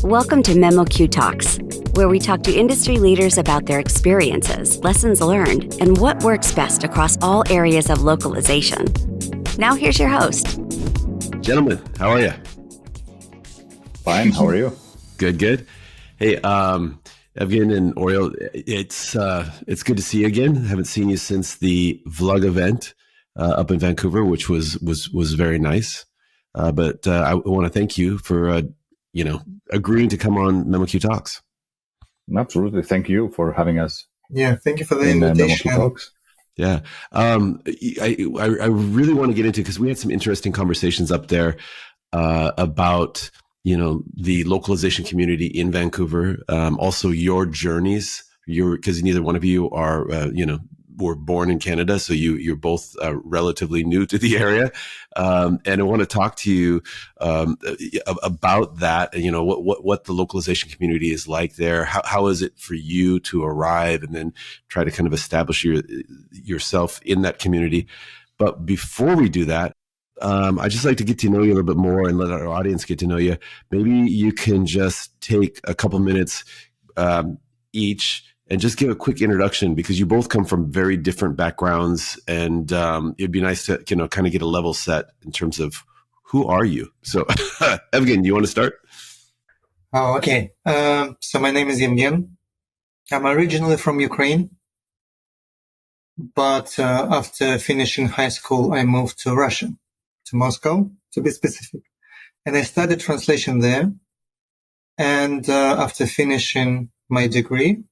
Welcome to MemoQ Talks, where we talk to industry leaders about their experiences, lessons learned, and what works best across all areas of localization. Now here's your host. Gentlemen, how are you? Fine, how are you? Good. Hey, Evgen and Oriol, it's good to see you again. I haven't seen you since the VLUG event up in Vancouver, which was very nice. But I want to thank you for agreeing to come on MemoQ Talks. Absolutely, thank you for having us. Yeah, thank you for the invitation. MemoQ Talks. Yeah, I really want to get into, because we had some interesting conversations up there about the localization community in Vancouver, also your journeys. Because neither one of you are were born in Canada, so you're both relatively new to the area, and I want to talk to you about that. What the localization community is like there. How is it for you to arrive and then try to kind of establish yourself in that community? But before we do that, I'd just like to get to know you a little bit more and let our audience get to know you. Maybe you can just take a couple minutes each and just give a quick introduction, because you both come from very different backgrounds, and it'd be nice to kind of get a level set in terms of who are you. So, Evgen, you want to start? Oh, okay. So my name is Evgen. I'm originally from Ukraine, but after finishing high school, I moved to Russia, to Moscow, to be specific, and I studied translation there. And after finishing my degree,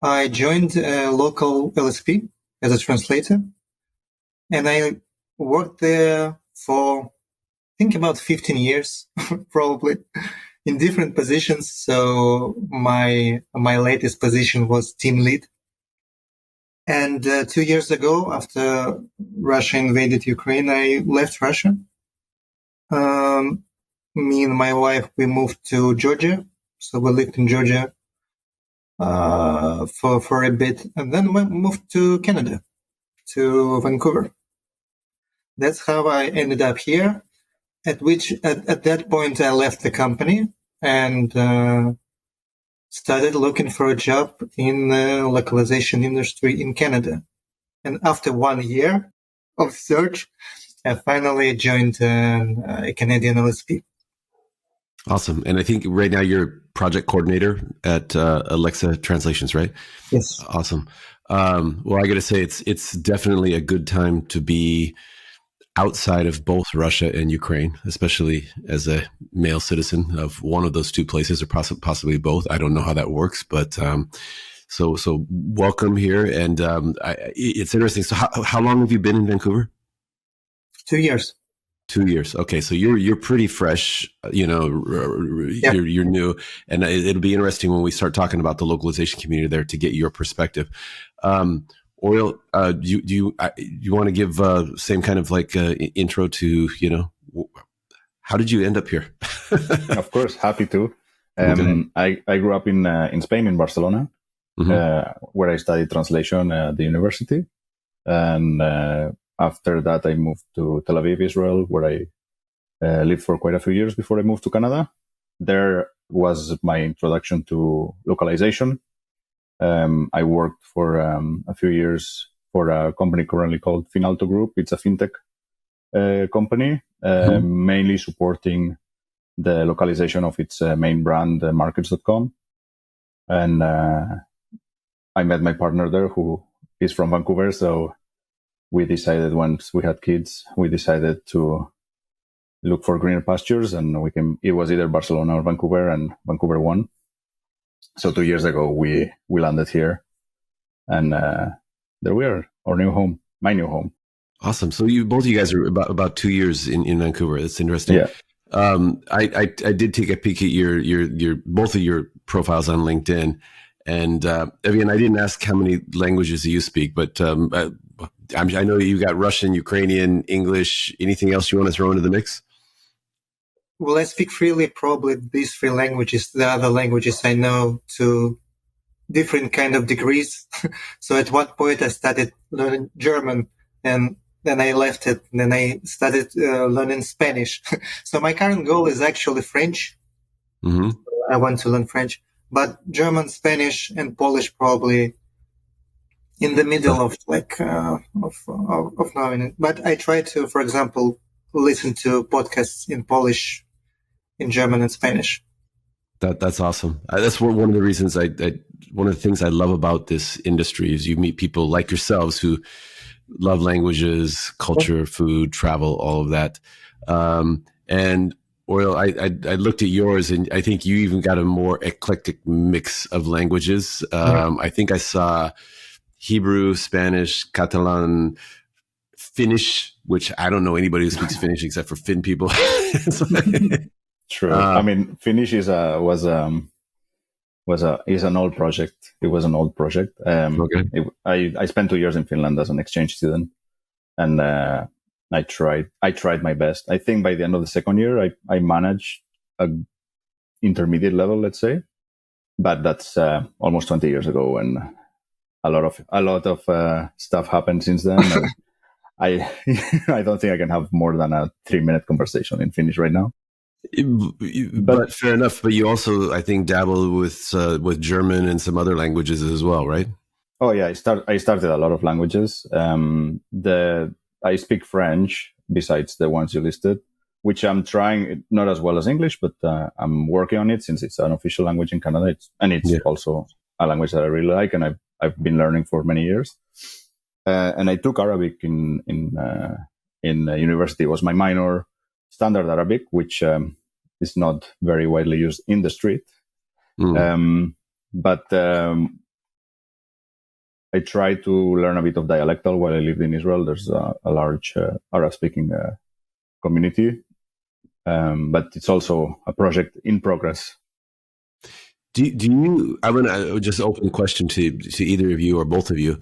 I joined a local LSP as a translator, and I worked there for, I think, about 15 years, probably, in different positions. So my latest position was team lead. And 2 years ago, after Russia invaded Ukraine, I left Russia. Me and my wife, we moved to Georgia. So we lived in Georgia for a bit, and then we moved to Canada, to Vancouver. That's how I ended up here. At that point I left the company and started looking for a job in the localization industry in Canada. And after 1 year of search, I finally joined a Canadian LSP. Awesome. And I think right now you're project coordinator at Alexa Translations, right? Yes. Awesome. Well, I got to say, it's definitely a good time to be outside of both Russia and Ukraine, especially as a male citizen of one of those two places, or possibly both. I don't know how that works, but so welcome here. And it's interesting. So how long have you been in Vancouver? 2 years. 2 years. Okay. So you're pretty fresh, Yep. You're new, and it'll be interesting when we start talking about the localization community there to get your perspective. Oriol, do you want to give same kind of like intro to, how did you end up here? Of course, happy to. Okay. I grew up in Spain, in Barcelona, where I studied translation at the university. And after that, I moved to Tel Aviv, Israel, where I lived for quite a few years before I moved to Canada. There was my introduction to localization. I worked for a few years for a company currently called Finalto Group. It's a fintech company, mainly supporting the localization of its main brand, markets.com. And I met my partner there, who is from Vancouver. So we decided, once we had kids, we decided to look for greener pastures, and it was either Barcelona or Vancouver, and Vancouver won. So 2 years ago, we landed here, and there we are, our new home, my new home. Awesome. So both of you guys are about 2 years in Vancouver. That's interesting. Yeah. I did take a peek at your both of your profiles on LinkedIn, and Evgen, I didn't ask how many languages you speak, but I know you got Russian, Ukrainian, English. Anything else you want to throw into the mix? Well, I speak freely, probably these 3 languages. The other languages I know to different kind of degrees. So at one point I started learning German, and then I left it, and then I started learning Spanish. So my current goal is actually French. Mm-hmm. So I want to learn French. But German, Spanish, and Polish probably in the middle of knowing it. But I try to, for example, listen to podcasts in Polish, in German, and Spanish. That's awesome. That's one of the reasons one of the things I love about this industry is you meet people like yourselves who love languages, culture, food, travel, all of that. And Oriol, I looked at yours, and I think you even got a more eclectic mix of languages. I think I saw Hebrew, Spanish, Catalan, Finnish, which I don't know anybody who speaks Finnish except for Finn people. True. I mean, Finnish is an old project. It was an old project. Okay. I spent 2 years in Finland as an exchange student, and I tried my best. I think by the end of the second year, I managed a intermediate level, let's say, but that's almost 20 years ago, and a lot of stuff happened since then. And I don't think I can have more than a 3-minute conversation in Finnish right now. But fair enough. But you also, I think, dabble with German and some other languages as well, right? Oh yeah, I started a lot of languages. I speak French besides the ones you listed, which I'm trying not as well as English, but I'm working on it since it's an official language in Canada. It's also a language that I really like, and I've been learning for many years. And I took Arabic in university. It was my minor, standard Arabic, which is not very widely used in the street. But I tried to learn a bit of dialectal while I lived in Israel. There's a large Arab-speaking community, but it's also a project in progress. Do you? I'm gonna just open the question to either of you or both of you.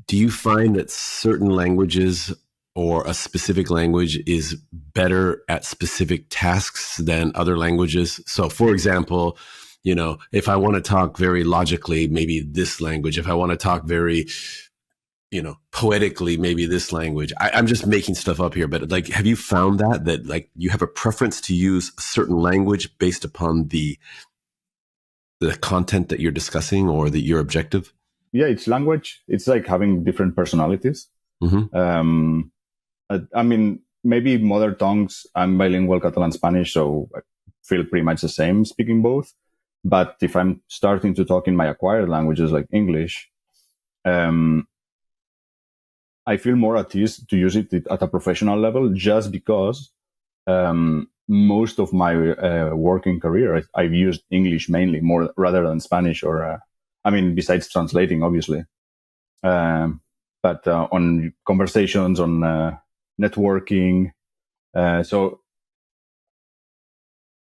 Do you find that certain languages or a specific language is better at specific tasks than other languages? So, for example, if I want to talk very logically, maybe this language. If I want to talk very, poetically, maybe this language. I'm just making stuff up here, but have you found that you have a preference to use a certain language based upon the content that you're discussing or your objective? Yeah, it's language. It's like having different personalities. Mm-hmm. I mean, maybe mother tongues. I'm bilingual, Catalan, Spanish, so I feel pretty much the same speaking both. But if I'm starting to talk in my acquired languages like English, I feel more at ease to use it at a professional level, just because most of my working career, I've used English mainly, more rather than Spanish or, besides translating, obviously. But on conversations, on networking. So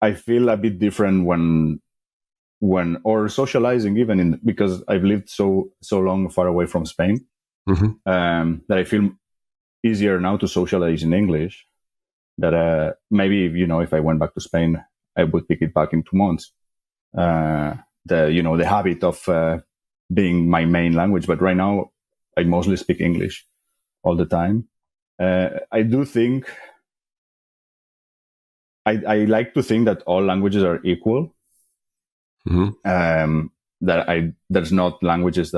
I feel a bit different when or socializing even because I've lived so long far away from Spain, that I feel easier now to socialize in English. That maybe if I went back to Spain, I would pick it back in 2 months. The habit of being my main language, but right now I mostly speak English all the time. I do think I like to think that all languages are equal. There's not languages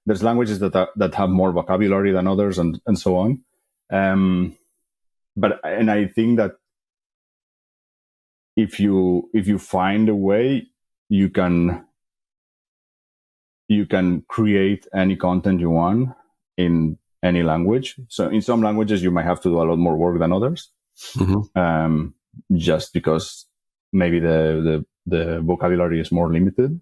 there's languages that have more vocabulary than others and so on. But I think that if you find a way, you can create any content you want in any language. So in some languages, you might have to do a lot more work than others, just because maybe the vocabulary is more limited.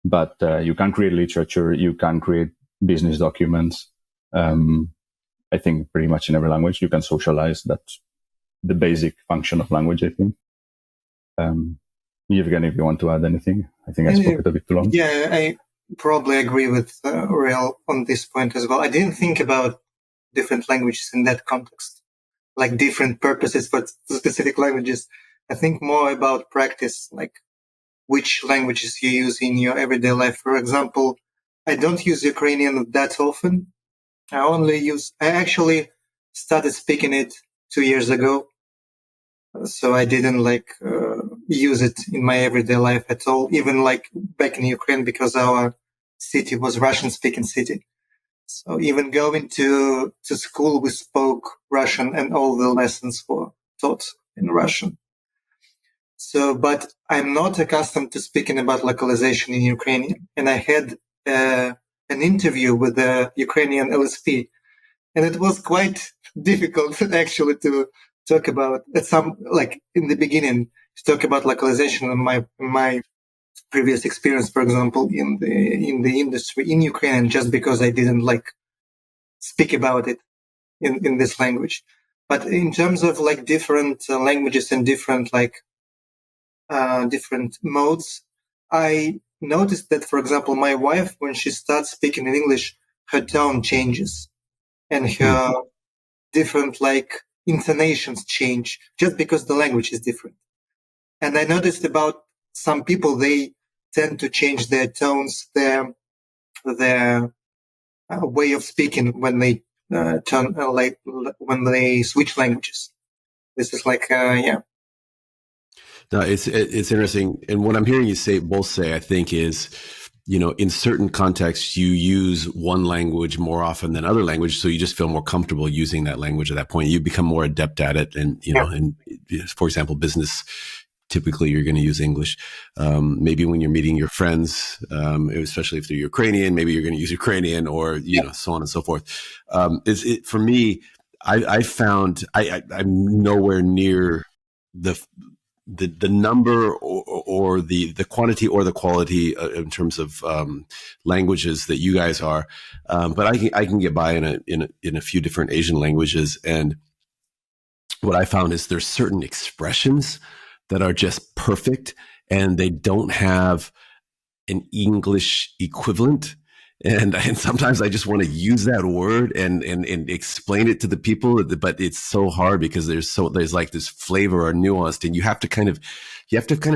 But you can create literature, you can create business documents. I think pretty much in every language you can socialize. That's the basic function of language, I think. Evgen, if you want to add anything, I think I spoke it a bit too long. Yeah, I probably agree with Oriol on this point as well. I didn't think about different languages in that context, like different purposes for specific languages. I think more about practice, like which languages you use in your everyday life. For example, I don't use Ukrainian that often. I actually started speaking it 2 years ago. So I didn't use it in my everyday life at all, even like back in Ukraine, because our city was Russian-speaking city. So even going to school, we spoke Russian and all the lessons were taught in Russian. So, but I'm not accustomed to speaking about localization in Ukrainian. And I had an interview with the Ukrainian LSP, and it was quite difficult actually to talk about at some, like in the beginning, to talk about localization in my previous experience, for example, in the industry in Ukraine, just because I didn't like speak about it in this language. But in terms of like different languages and different different modes, I noticed that, for example, my wife, when she starts speaking in English, her tone changes and her different like intonations change just because the language is different. And I noticed about some people, they tend to change their tones, their way of speaking when they when they switch languages. This is like, yeah. No, it's interesting. And what I'm hearing you both say, I think is, in certain contexts, you use one language more often than other language. So you just feel more comfortable using that language at that point. You become more adept at it. And, and for example, business, typically you're going to use English. Maybe when you're meeting your friends, especially if they're Ukrainian, maybe you're going to use Ukrainian or, so on and so forth. For me, I found I'm nowhere near the number or the quantity or the quality in terms of languages that you guys are, but I can get by in a few different Asian languages, and what I found is there's certain expressions that are just perfect, and they don't have an English equivalent. And sometimes I just want to use that word and explain it to the people, but it's so hard because there's like this flavor or nuanced, and you have to kind of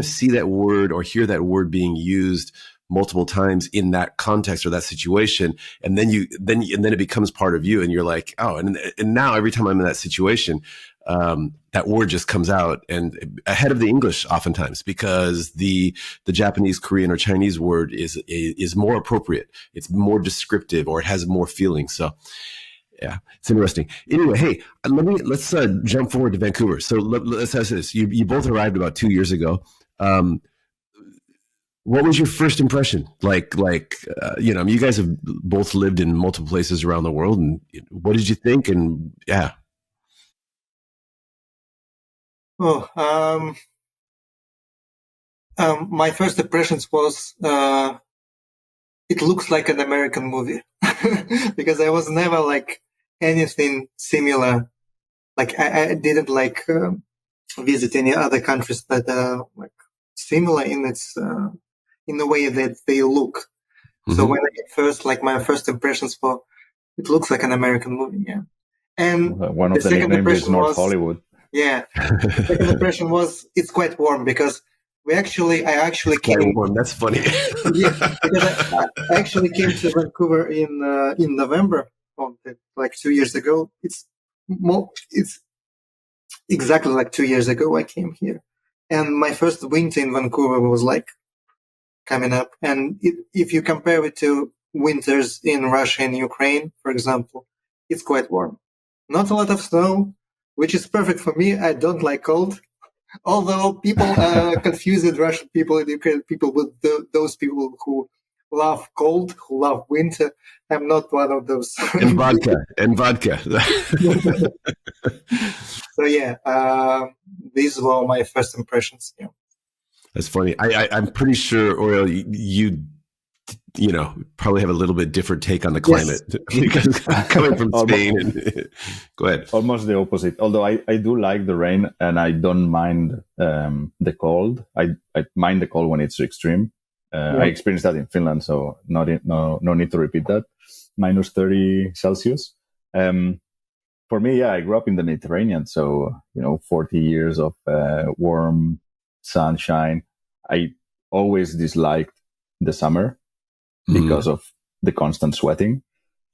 see that word or hear that word being used multiple times in that context or that situation, and then it becomes part of you, and you're like, oh, and now every time I'm in that situation, that word just comes out and ahead of the English oftentimes, because the Japanese, Korean, or Chinese word is more appropriate. It's more descriptive, or it has more feeling. So yeah, it's interesting. Anyway, hey, let's jump forward to Vancouver. So let's ask this. You both arrived about 2 years ago. What was your first impression? You guys have both lived in multiple places around the world, and what did you think? And yeah. Oh, my first impressions was, it looks like an American movie because I was never like anything similar. Like I didn't visit any other countries that are like similar in its, in the way that they look. Mm-hmm. So when my first impressions were, it looks like an American movie. Yeah. And one of the nicknames is North Hollywood. Yeah. The second impression was it's quite warm because I actually came. Warm. That's funny. Yeah, because I actually came to Vancouver in November, like 2 years ago. It's exactly like 2 years ago I came here, and my first winter in Vancouver was like coming up. And if you compare it to winters in Russia and Ukraine, for example, it's quite warm. Not a lot of snow, which is perfect for me. I don't like cold. Although people confuse Russian people and Ukrainian people with those people who love cold, who love winter. I'm not one of those. And vodka. So yeah, these were my first impressions. Yeah. That's funny. I'm pretty sure, Oriol, you probably have a little bit different take on the climate. Yes. Because coming from Spain. Go ahead. Almost the opposite. Although I do like the rain and I don't mind the cold. I mind the cold when it's extreme. I experienced that in Finland, so no need to repeat that. Minus 30 Celsius. For me, I grew up in the Mediterranean, so 40 years of warm sunshine. I always disliked the summer because of the constant sweating.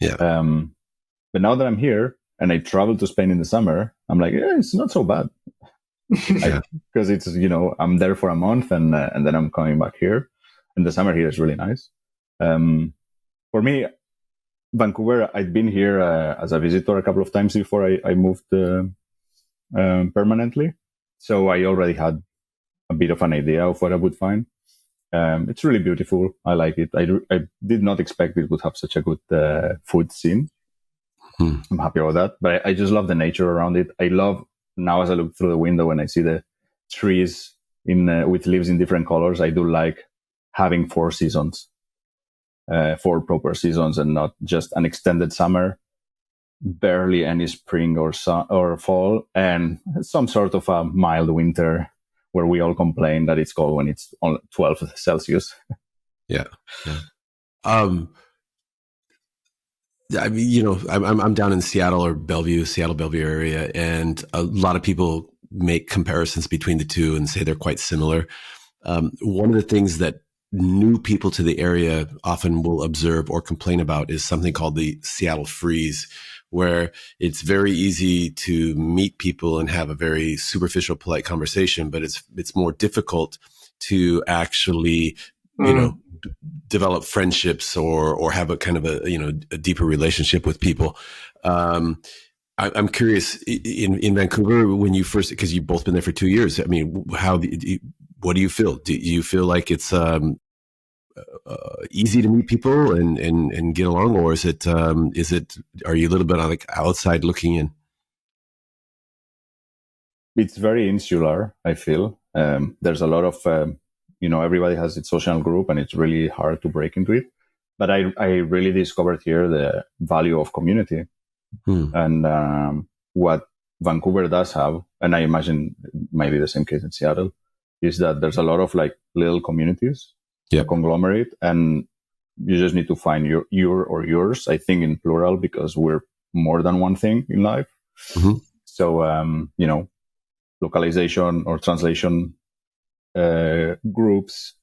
Yeah. But now that I'm here and I travel to Spain in the summer, I'm like, it's not so bad. Because it's, I'm there for a month and then I'm coming back here. And the summer here is really nice. For me, Vancouver, I'd been here as a visitor a couple of times before I moved permanently. So I already had a bit of an idea of what I would find. It's really beautiful. I like it. I did not expect it would have such a good food scene. I'm happy about that. But I just love the nature around it. I love now as I look through the window and I see the trees with leaves in different colors. I do like having 4 seasons, 4 proper seasons, and not just an extended summer, barely any spring or fall, and some sort of a mild winter where we all complain that it's cold when it's on 12 Celsius. Yeah. I mean, I'm down in Seattle or Bellevue area, and a lot of people make comparisons between the two and say they're quite similar. One of the things that new people to the area often will observe or complain about is something called the Seattle freeze, where it's very easy to meet people and have a very superficial, polite conversation, but it's more difficult to actually, develop friendships or have a kind of a deeper relationship with people. I'm curious in Vancouver when you first, because you've both been there for 2 years. I mean, what do you feel? Do you feel like it's easy to meet people and get along, or is it are you a little bit on the outside looking in? It's very insular, I feel. There's a lot of everybody has its social group, and it's really hard to break into it. But I really discovered here the value of community, and what Vancouver does have, and I imagine it might be the same case in Seattle, is that there's a lot of like little communities, a conglomerate, and you just need to find your or yours, I think in plural, because we're more than one thing in life. So, localization or translation groups,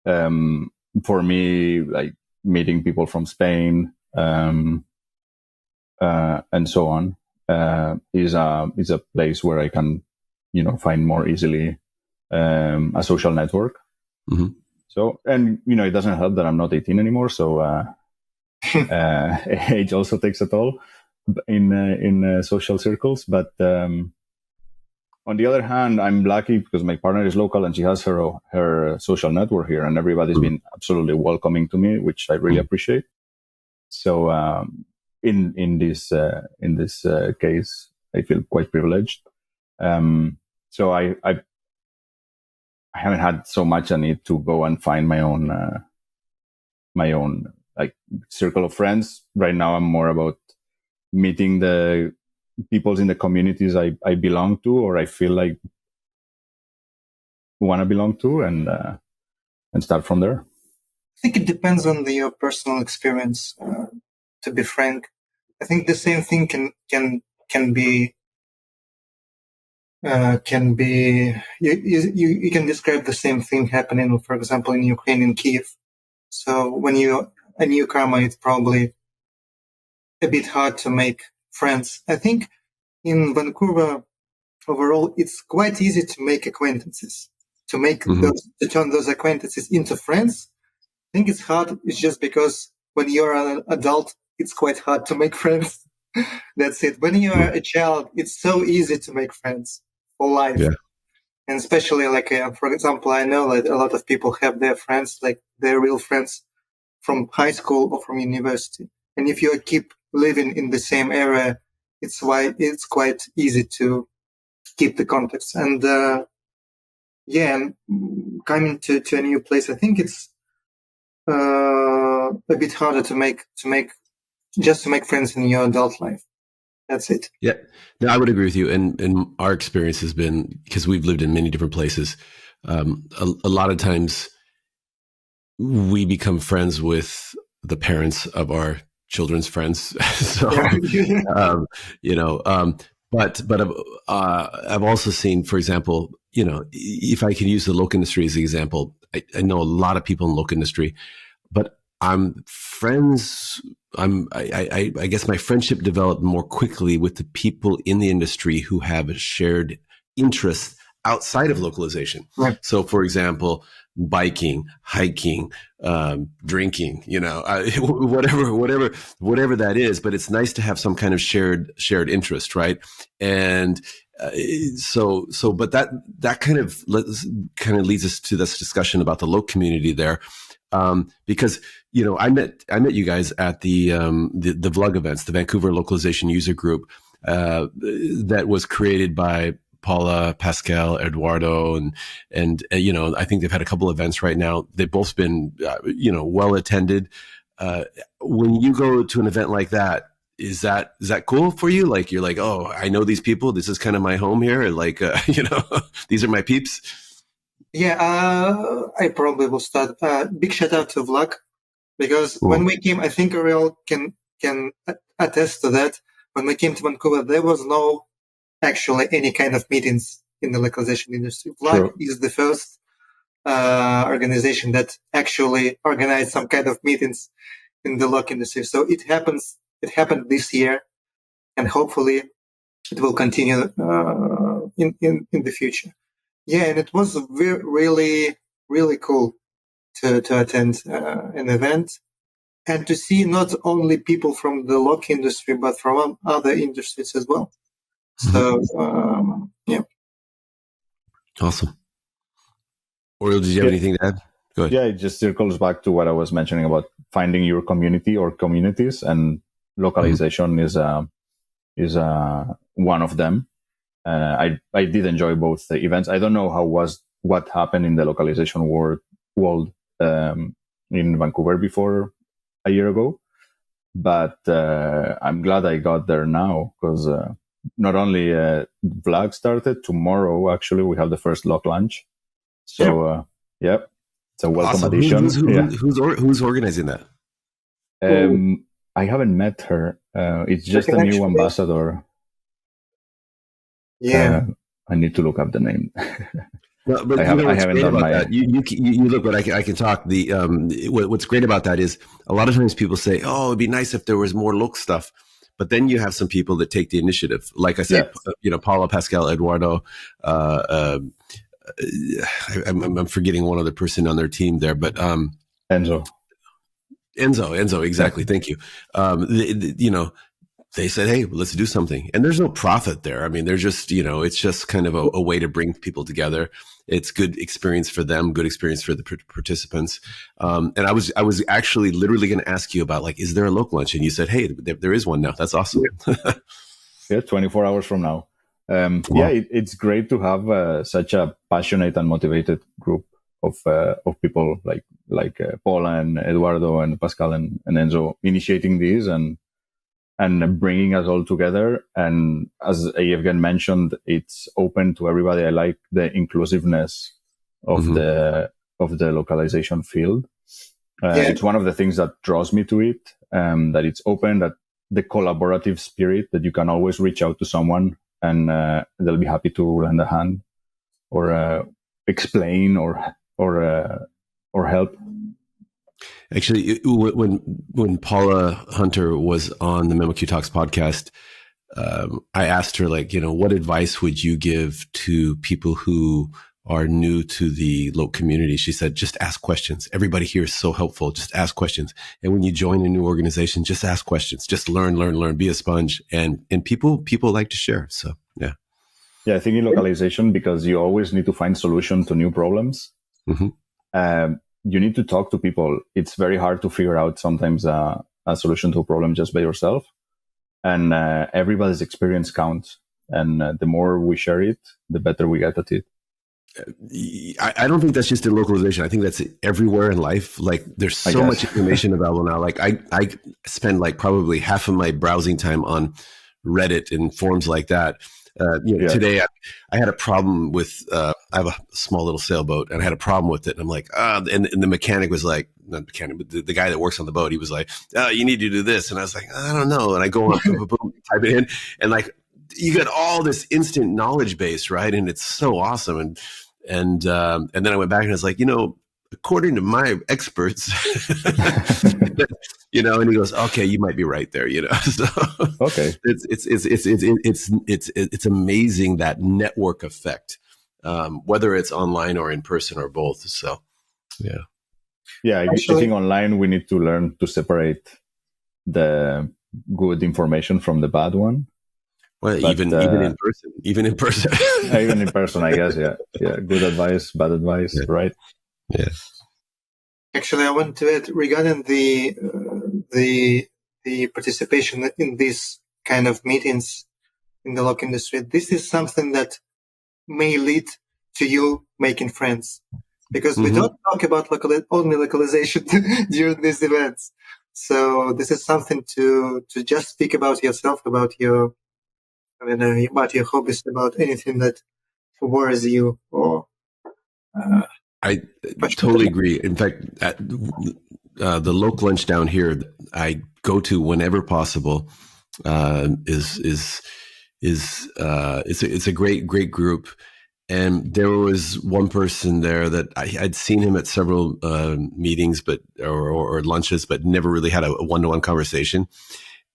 for me, like meeting people from Spain, and so on, is a place where I can, find more easily a social network. So, and it doesn't help that I'm not 18 anymore. So age also takes a toll in social circles. But on the other hand, I'm lucky because my partner is local and she has her social network here, and everybody's been absolutely welcoming to me, which I really appreciate. So in this case, I feel quite privileged. So I haven't had so much a need to go and find my own like circle of friends. Right now, I'm more about meeting the peoples in the communities I belong to, or I feel like want to belong to, and start from there. I think it depends on your personal experience. To be frank, I think the same thing can be. You can describe the same thing happening, for example, in Ukraine, in Kiev. So when you're a newcomer, it's probably a bit hard to make friends. I think in Vancouver overall, it's quite easy to make acquaintances, to turn those acquaintances into friends. I think it's hard. It's just because when you're an adult, it's quite hard to make friends. That's it. When you're a child, it's so easy to make friends for life. Yeah. And especially like, for example, I know that a lot of people have their friends, like their real friends from high school or from university. And if you keep living in the same area, it's quite easy to keep the contacts. And, and coming to a new place, I think it's, a bit harder to make friends in your adult life. That's it. Yeah, no, I would agree with you. And our experience has been, because we've lived in many different places, a lot of times we become friends with the parents of our children's friends. So, but I've also seen, for example, if I can use the local industry as an example, I know a lot of people in local industry, but I'm friends. I guess my friendship developed more quickly with the people in the industry who have shared interests outside of localization. Right. So, for example, biking, hiking, drinking, whatever that is. But it's nice to have some kind of shared interest, right? And but that kind of leads us to this discussion about the loc community there, because I met you guys at the VLUG events, the Vancouver Localization User Group, that was created by Paula, Pascal, Eduardo, and I think they've had a couple events right now. They've both been well attended. When you go to an event like that, is that cool for you? Like, you're like, oh, I know these people. This is kind of my home here. Like, these are my peeps. Yeah, I probably will start. Big shout out to VLUG, because when we came, I think Oriol can attest to that. When we came to Vancouver, there was no actually any kind of meetings in the localization industry. VLUG is the first organization that actually organized some kind of meetings in the loc industry. So it happened this year, and hopefully it will continue in the future. Yeah, and it was really, really cool to attend an event and to see not only people from the loc industry, but from other industries as well. So, yeah. Awesome. Oriol, did you have anything to add? Go ahead. Yeah, it just circles back to what I was mentioning about finding your community or communities, and localization is one of them. I did enjoy both the events. I don't know what happened in the localization world in Vancouver before a year ago, but I'm glad I got there now, because not only VLUG started tomorrow. Actually, we have the first loc lunch. So it's a welcome addition. Who's organizing that? I haven't met her. It's just a new ambassador. Yeah, I need to look up the name. But I haven't done my. That. You look, but I can talk. What's great about that is a lot of times people say, "Oh, it'd be nice if there was more loc stuff," but then you have some people that take the initiative. Like I said, Paula, Pascal, Eduardo. I'm forgetting one other person on their team there, but Enzo, exactly. Thank you. They said, hey, let's do something. And there's no profit there. I mean, they're just, it's just kind of a way to bring people together. It's good experience for them, good experience for the participants. And I was actually literally going to ask you about, like, is there a loc lunch? And you said, hey, there is one now. That's awesome. Yeah, 24 hours from now. Yeah, it's great to have such a passionate and motivated group of people like Paula and Eduardo and Pascal and Enzo initiating this and bringing us all together. And as Evgen mentioned, it's open to everybody. I like the inclusiveness of the localization field. It's one of the things that draws me to it, that it's open, that the collaborative spirit, that you can always reach out to someone and they'll be happy to lend a hand or explain or help. Actually, when Paula Hunter was on the MemoQ Talks podcast, I asked her, like, what advice would you give to people who are new to the loc community? She said, just ask questions. Everybody here is so helpful. Just ask questions. And when you join a new organization, just ask questions. Just learn, be a sponge. And people like to share. So, yeah. Yeah, I think in localization, because you always need to find solutions to new problems, you need to talk to people. It's very hard to figure out sometimes a solution to a problem just by yourself. And everybody's experience counts. And the more we share it, the better we get at it. I don't think that's just in localization. I think that's everywhere in life. Like, there's so much information available now. Like, I spend like probably half of my browsing time on Reddit and forums like that. Today I had a problem with, I have a small little sailboat and I had a problem with it. And I'm like, and the mechanic was like, not the mechanic, but the guy that works on the boat, he was like, you need to do this. And I was like, I don't know. And I go on, boom, type it in, and like, you get all this instant knowledge base, right? And it's so awesome. And then I went back and I was like, according to my experts, and he goes, okay, you might be right there, So okay, it's amazing, that network effect whether it's online or in person or both. So, yeah. Yeah, I think online we need to learn to separate the good information from the bad one. Well, but, even in person, even in person, I guess. Yeah. Good advice, bad advice, yeah. Right? Yeah. Actually, I want to add regarding the participation in these kind of meetings in the local industry. This is something that may lead to you making friends, because we don't talk about only localization during these events. So this is something to just speak about yourself, about your hobbies, about anything that worries you. Or I totally agree. In fact, at the local lunch down here, I go to whenever possible. It's a great group. And there was one person there that I'd seen him at several meetings, or lunches, but never really had a one-to-one conversation.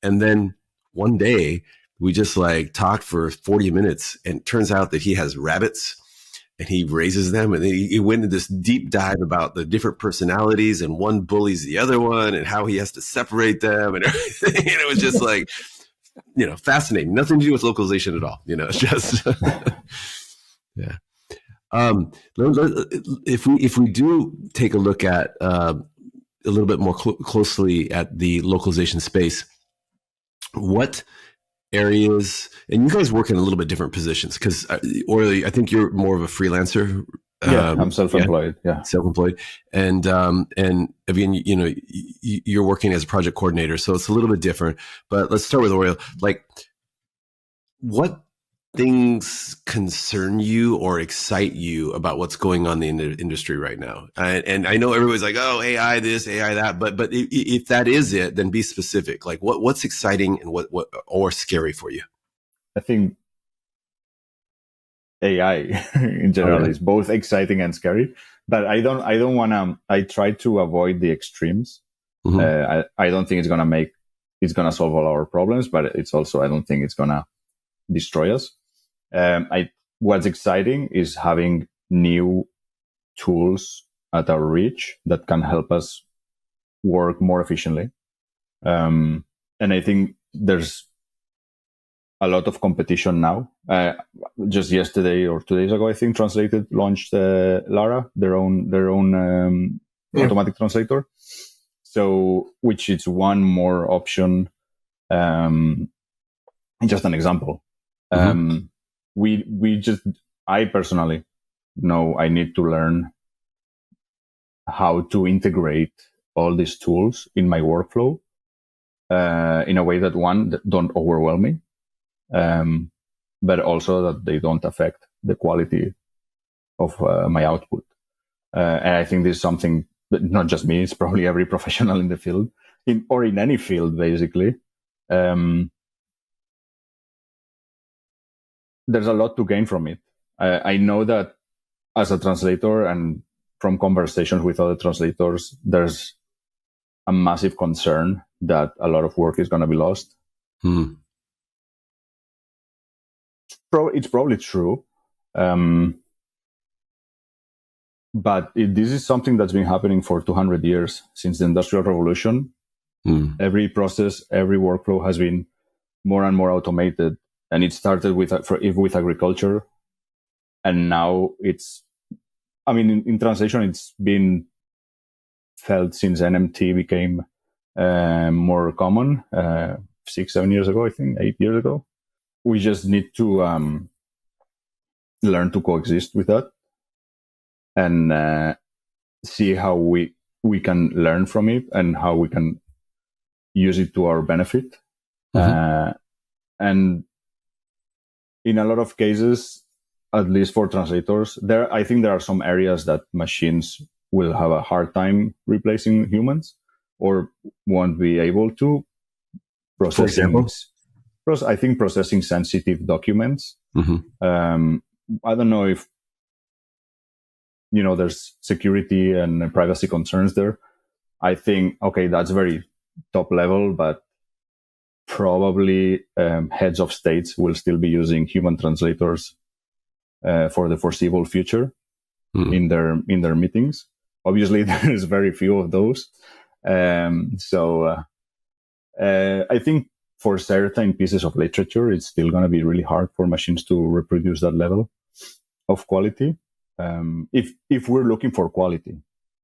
And then one day we just talked for 40 minutes, and it turns out that he has rabbits and he raises them. And he went into this deep dive about the different personalities, and one bullies the other one and how he has to separate them and everything. And it was just fascinating. Nothing to do with localization at all. It's just... Yeah. If we do take a look at a little bit more closely at the localization space, what areas, and you guys work in a little bit different positions, because Oriol, I think you're more of a freelancer. Yeah, I'm self-employed. Yeah. Self-employed, and Evgen, you're working as a project coordinator, so it's a little bit different. But let's start with Oriol. What things concern you or excite you about what's going on in the industry right now? And I know everybody's like, oh, AI this, AI that, but if that is it, then be specific. What's exciting and what or scary for you? I think AI in general is both exciting and scary, but I try to avoid the extremes. I don't think it's gonna solve all our problems, but I don't think it's gonna destroy us. What's exciting is having new tools at our reach that can help us work more efficiently. And I think there's a lot of competition now. Just yesterday or 2 days ago, I think Translated launched Lara, their own automatic translator. So, which is one more option. Just an example. I personally know I need to learn how to integrate all these tools in my workflow in a way that don't overwhelm me, but also that they don't affect the quality of my output. And I think this is something that not just me, it's probably every professional in the field, in any field, basically. There's a lot to gain from it. I know that as a translator and from conversations with other translators, there's a massive concern that a lot of work is going to be lost. It's probably true. But this is something that's been happening for 200 years since the Industrial Revolution. Every process, every workflow has been more and more automated. And it started with agriculture. And now in translation, it's been felt since NMT became more common 6-7 years ago, I think, 8 years ago. We just need to learn to coexist with that and see how we can learn from it and how we can use it to our benefit. And in a lot of cases, at least for translators, I think there are some areas that machines will have a hard time replacing humans or won't be able to. For example? I think processing sensitive documents. I don't know if, there's security and privacy concerns there. I think, okay, that's very top level, but probably heads of states will still be using human translators for the foreseeable future in their meetings. Obviously, there's very few of those. So I think for certain pieces of literature, it's still going to be really hard for machines to reproduce that level of quality. If we're looking for quality,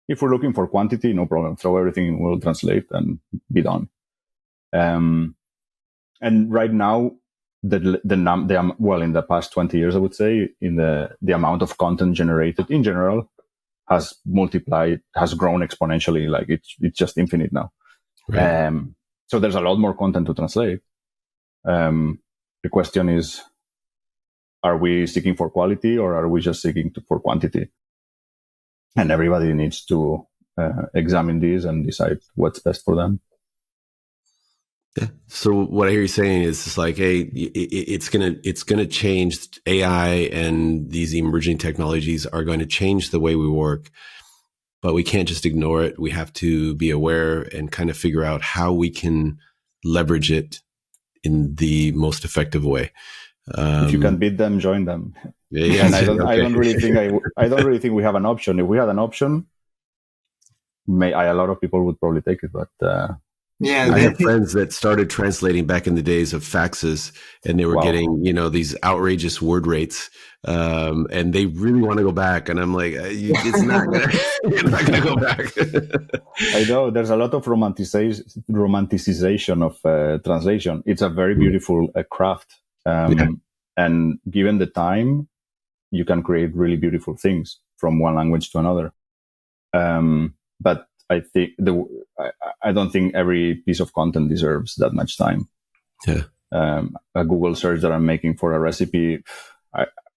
if we're looking for quantity, no problem. Throw everything in Google Translate and be done. And right now, in the past 20 years, I would say, in the amount of content generated in general has grown exponentially. Like it's just infinite now. Right. So there's a lot more content to translate. The question is, are we seeking for quality or are we just seeking for quantity? And everybody needs to examine these and decide what's best for them. Yeah. So what I hear you saying is it's like, hey, it's gonna change. AI and these emerging technologies are going to change the way we work, but we can't just ignore it. We have to be aware and kind of figure out how we can leverage it in the most effective way. If you can beat them, join them. Yeah, and I don't really think we have an option. If we had an option, a lot of people would probably take it. But I have friends that started translating back in the days of faxes, and they were getting these outrageous word rates, and they really want to go back. And I'm like, it's not gonna, you're not gonna go back. I know there's a lot of romanticization of translation. It's a very beautiful craft. And given the time, you can create really beautiful things from one language to another. But I think I don't think every piece of content deserves that much time. Yeah. A Google search that I'm making for a recipe,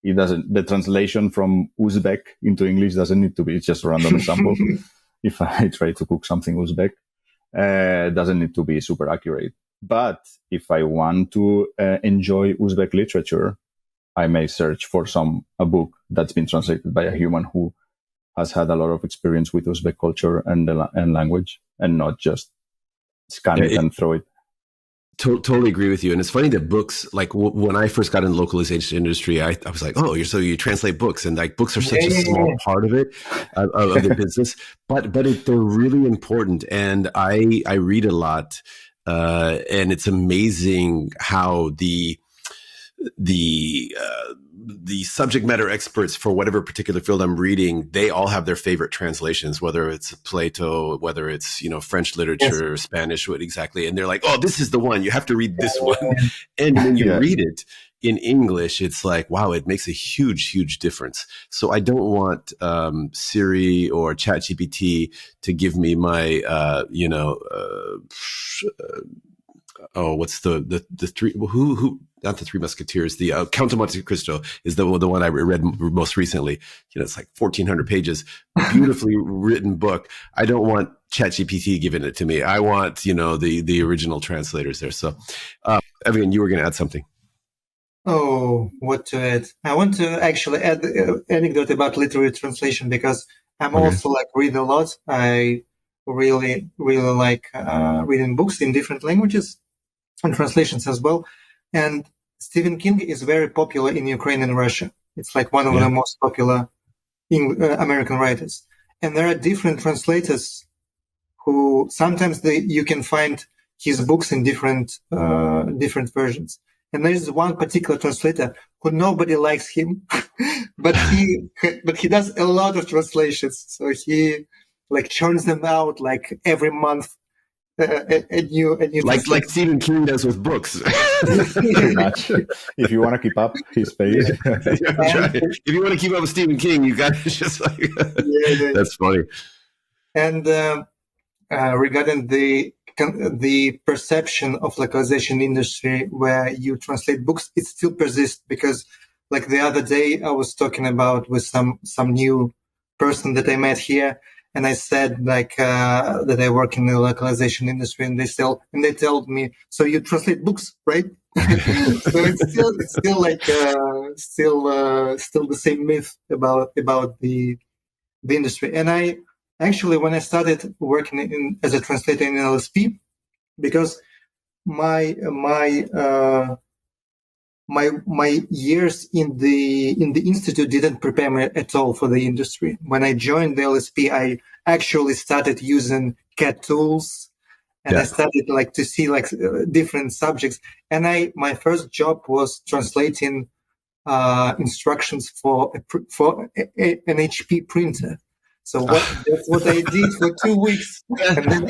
it doesn't. The translation from Uzbek into English doesn't need to be. It's just a random example. If I try to cook something Uzbek, it doesn't need to be super accurate. But if I want to enjoy Uzbek literature, I may search for a book that's been translated by a human who has had a lot of experience with Uzbek culture and language, and not just scan it and throw it. Totally agree with you. And it's funny that books, like when I first got in the localization industry, I was like, oh, so you translate books, and like books are such a small part of it, of the business, but they're really important. And I read a lot. And it's amazing how the subject matter experts for whatever particular field I'm reading, they all have their favorite translations, whether it's Plato, whether it's, French literature, Spanish, what exactly. And they're like, oh, this is the one, you have to read this one. And when you read it in English, it's like, wow, it makes a huge, huge difference. So I don't want Siri or ChatGPT to give me my, what's the three, who not the Three Musketeers, the Count of Monte Cristo is the one I read most recently. It's like 1,400 pages, beautifully written book. I don't want ChatGPT giving it to me. I want, the original translators there. So, Evgen, you were going to add something. Oh, what to add? I want to actually add an anecdote about literary translation, because I'm also read a lot. I really, really like reading books in different languages and translations as well. And Stephen King is very popular in Ukraine and Russia. It's like one of the most popular American writers. And there are different translators who sometimes you can find his books in different versions. And there is one particular translator who nobody likes him, but he does a lot of translations. So he churns them out every month. A new like Stephen King does with books. Pretty much. If you want to keep up his pace. If you want to keep up with Stephen King, you got to just that's funny. And regarding the perception of localization industry where you translate books, it still persists, because the other day I was talking about with some new person that I met here, and I said that I work in the localization industry, and they told me, so you translate books, right? So it's still the same myth about the industry. And I actually, when I started working as a translator in LSP, because my my years in the institute didn't prepare me at all for the industry. When I joined the LSP, I actually started using CAD tools, and I started to see different subjects. And my first job was translating instructions for an HP printer. So that's what I did for 2 weeks. And then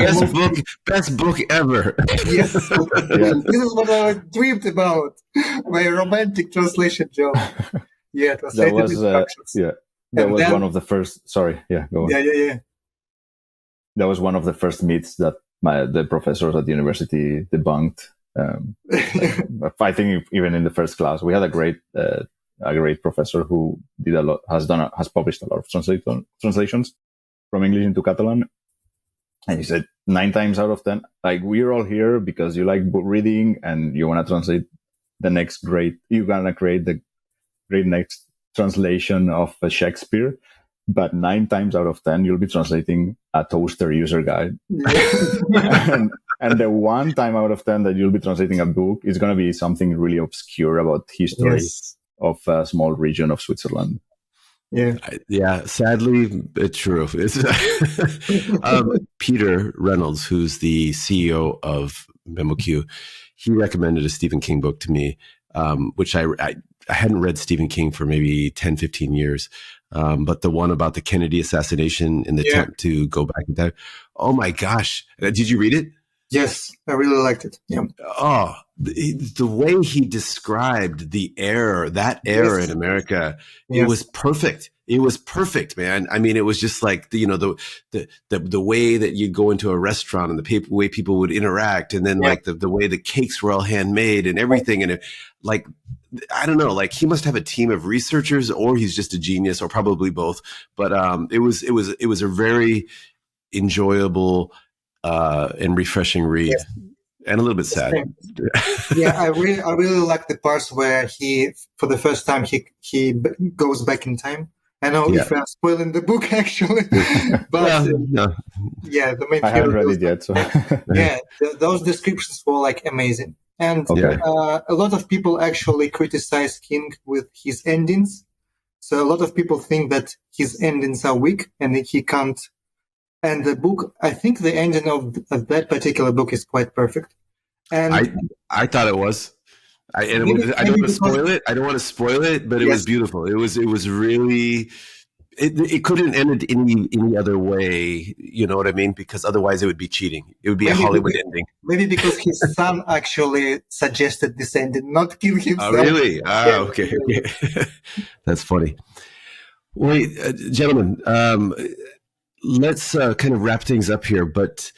best book ever. Yes, this is what I dreamed about. My romantic translation job. Yeah, translated instructions. That was one of the first. Sorry, go on. Yeah. That was one of the first myths that the professors at the university debunked. I think even in the first class, we had a great professor who did a lot, has published a lot of translations from English into Catalan. And he said 9 times out of 10, we're all here because you like book reading and you want to translate you're going to create the great next translation of Shakespeare. But 9 times out of 10, you'll be translating a toaster user guide. and the 1 time out of 10 that you'll be translating a book is going to be something really obscure about history of a small region of Switzerland. Yeah. Sadly, it's true. Peter Reynolds, who's the CEO of MemoQ, he recommended a Stephen King book to me, which I hadn't read Stephen King for maybe 10, 15 years. But the one about the Kennedy assassination and the attempt to go back in time. Oh my gosh. Did you read it? Yes, I really liked it. Yeah. Oh, the way he described that era in America, it was perfect. It was perfect, man. I mean, it was just like the way that you go into a restaurant and the way people would interact, and then the way the cakes were all handmade and everything, and I don't know, he must have a team of researchers, or he's just a genius, or probably both. But it was a very enjoyable and refreshing read, and a little bit sad. I really like the parts where he, for the first time, he goes back in time. I know if I'm spoiling the book, actually, but the main. I haven't read it yet, so those descriptions were amazing, and a lot of people actually criticize King with his endings. So a lot of people think that his endings are weak and that he can't. And the book, I think the ending of that particular book is quite perfect. And I thought it was. I don't want to spoil it. I don't want to spoil it, but it was beautiful. It was really. It couldn't end any other way. You know what I mean? Because otherwise, it would be cheating. It would be a Hollywood ending. Maybe because his son actually suggested this ending, not King himself. Oh, really? Okay. That's funny. Wait, gentlemen. Let's kind of wrap things up here, but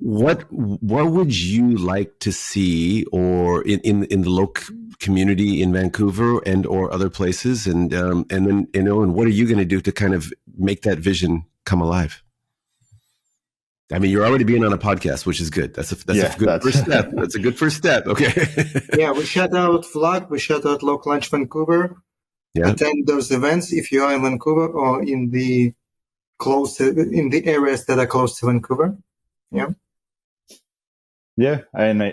what would you like to see, or in the local community in Vancouver and or other places, and then and what are you going to do to kind of make that vision come alive? I mean, you're already being on a podcast, which is good. That's a good first step. That's a good first step. Okay. We shout out VLUG. We shout out Local Lunch Vancouver. Attend those events if you are in Vancouver or in the areas that are close to Vancouver. And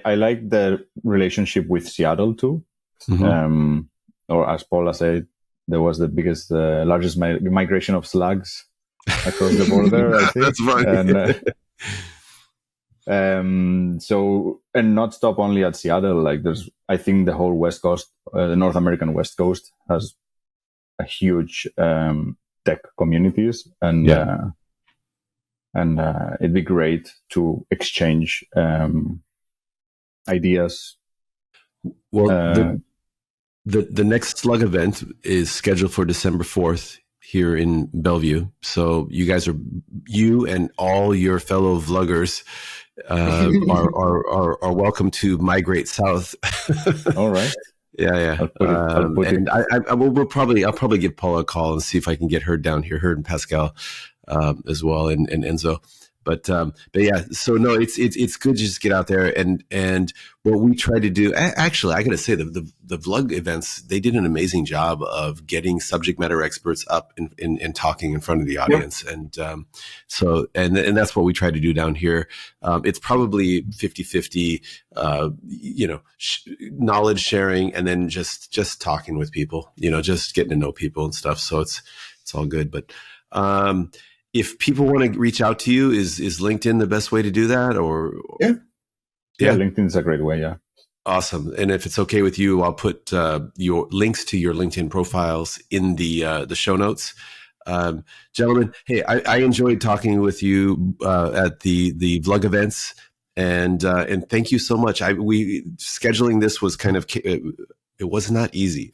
I like the relationship with Seattle too. Or as Paula said, there was the largest migration of slugs across the border, I think. That's right. And and not stop only at Seattle. I think the whole West Coast, the North American West Coast, has a huge tech communities, and it'd be great to exchange ideas. Well, the next Slug event is scheduled for December 4th here in Bellevue. So you and all your fellow vloggers are welcome to migrate south. All right. I'll probably give Paula a call and see if I can get her down here, her and Pascal as well, and Enzo. But yeah, so no, it's good to just get out there and what we try to do. Actually, I got to say the VLUG events, they did an amazing job of getting subject matter experts up and talking in front of the audience, and so that's what we try to do down here. It's probably 50-50, knowledge sharing, and then just talking with people, just getting to know people and stuff. So it's all good, but. If people want to reach out to you, is LinkedIn the best way to do that? Or yeah, LinkedIn is a great way. Yeah, awesome. And if it's okay with you, I'll put your links to your LinkedIn profiles in the show notes. Gentlemen, hey, I enjoyed talking with you at the VLUG events, and thank you so much. Scheduling this was kind of. It was not easy,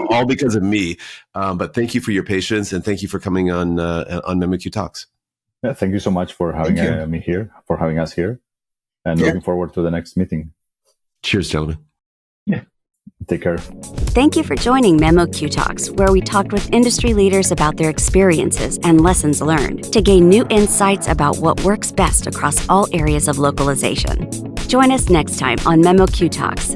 all because of me. But thank you for your patience, and thank you for coming on MemoQ Talks. Yeah, thank you so much for having me here, for having us here, and looking forward to the next meeting. Cheers, gentlemen. Yeah, take care. Thank you for joining MemoQ Talks, where we talked with industry leaders about their experiences and lessons learned to gain new insights about what works best across all areas of localization. Join us next time on MemoQ Talks.